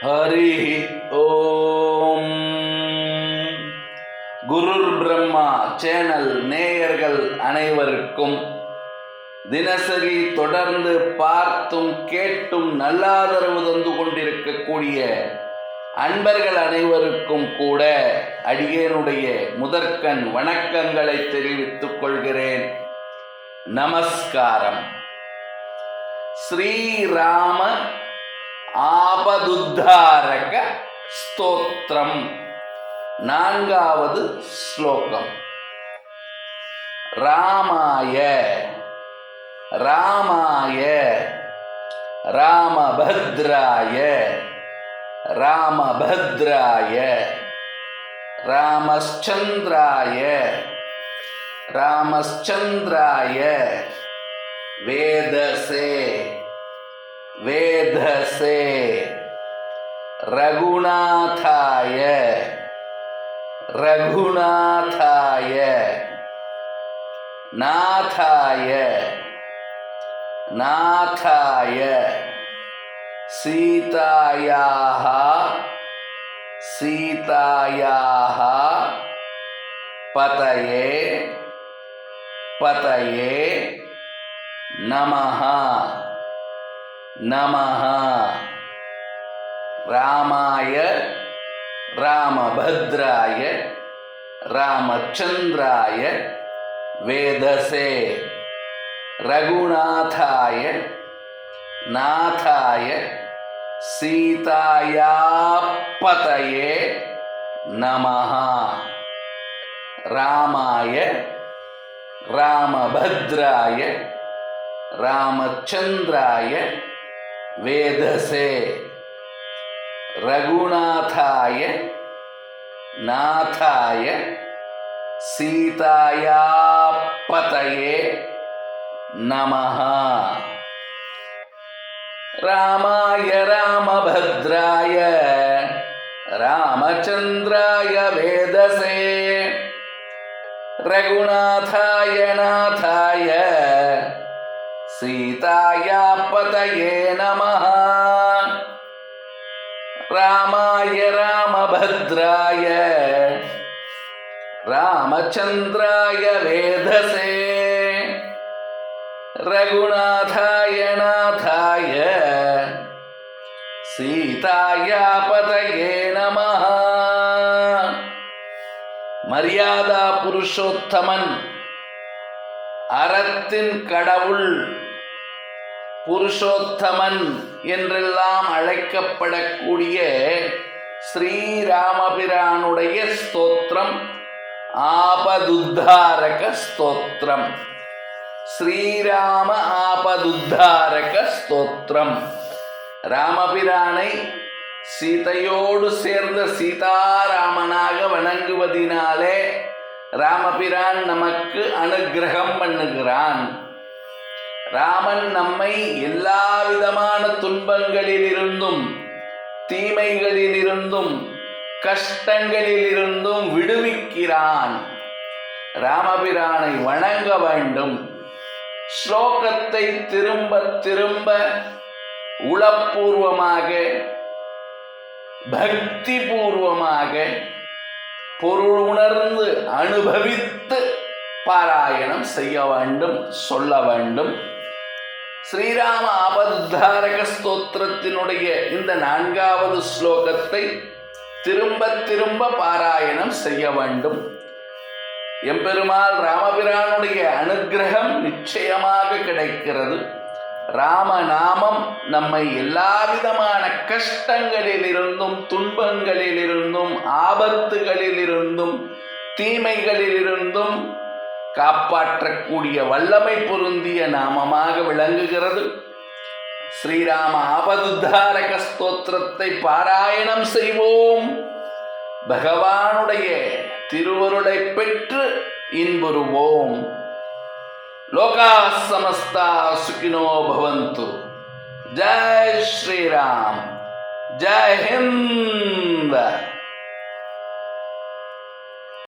ஹரி ஓம். குருர் Brahma channel நேயர்கள் அனைவருக்கும் தினசரி தொடர்ந்து பார்த்தும் கேட்டும் நல்லாதரவு தந்து கொண்டிருக்கக்கூடிய அன்பர்கள் அனைவருக்கும் கூட அடியேனுடைய முதற்கண் வணக்கங்களை தெரிவித்துக் கொள்கிறேன். நமஸ்காரம். ஸ்ரீராம ஆபதுத்தாரக ஸ்தோத்திரம், 4வது ஸ்லோகம். ராமாய ராமாய ராமபத்ராய ராமபத்ராய ராமச்சந்திராய ராமச்சந்திராய வேதசே வேதசே ரகுநாதாய ரகுநாதாய நாதாய நாதாய சீதாயாஹ சீதாயாஹ பதயே பதயே நமஹ நமஹ. ராமாய ராமபத்ராய ராமச்சந்திராய வேதசே ரகுநாதாய நாதாய சீதாயா பதயே நமஹ. ராமாய ராமபத்ராய ராமச்சந்திராய வேதசே ரகுநாதாய நாதாய சீதாயா பதயே நமஹ. ராமாய ராமபத்ராய ராமச்சந்திராய வேதசே ரகுநாதாய நாதாய சீதாயா பதயே நமஹ. ராமாய ராமபத்ராய ராமச்சந்திராய வேதசே ரகுநாதாய நாதாய சீதாயா பதயே நமஹ. மரியாதா புருஷோத்தமன், அறத்தின் கடவுள், புருஷோத்தமன் என்றெல்லாம் அழைக்கப்படக்கூடிய ஸ்ரீராமபிரானுடைய ஸ்தோத்திரம் ஆபதுத்தாரக ஸ்தோத்திரம். ஸ்ரீராம ஆபதுத்தாரக ஸ்தோத்திரம். ராமபிரானை சீதையோடு சேர்ந்த சீதாராமனாக வணங்குவதினாலே ராமபிரான் நமக்கு அனுக்கிரகம் பண்ணுகிறான். ராமன் நம்மை எல்லா விதமான துன்பங்களிலிருந்தும் தீமைகளிலிருந்தும் கஷ்டங்களிலிருந்தும் விடுவிக்கிறான். ராமபிரானை வணங்க வேண்டும். ஸ்லோகத்தை திரும்ப திரும்ப உளப்பூர்வமாக பக்தி பூர்வமாக பொருள் உணர்ந்து அனுபவித்து பாராயணம் செய்ய வேண்டும், சொல்ல வேண்டும். ஸ்ரீராம ஆபதுத்தாரக ஸ்தோத்திரத்தினுடைய இந்த 4வது ஸ்லோகத்தை திரும்ப திரும்ப பாராயணம் செய்ய வேண்டும். எம்பெருமாள் ராமபிரானுடைய அனுக்கிரகம் நிச்சயமாக கிடைக்கிறது. ராமநாமம் நம்மை எல்லா விதமான கஷ்டங்களிலிருந்தும் துன்பங்களிலிருந்தும் ஆபத்துகளிலிருந்தும் தீமைகளிலிருந்தும் காப்பாற்றக்கூடிய வல்லமை பொருந்திய நாமமாக விளங்குகிறது. ஸ்ரீராம ஆபதுத்தாரக ஸ்தோத்திரத்தை பாராயணம் செய்வோம். பகவானுடைய திருவருளை பெற்று இன்புறுவோம். லோகா சமஸ்தா சுகினோ பவந்து. ஜெய் ஸ்ரீராம். ஜெய் ஹிந்த்.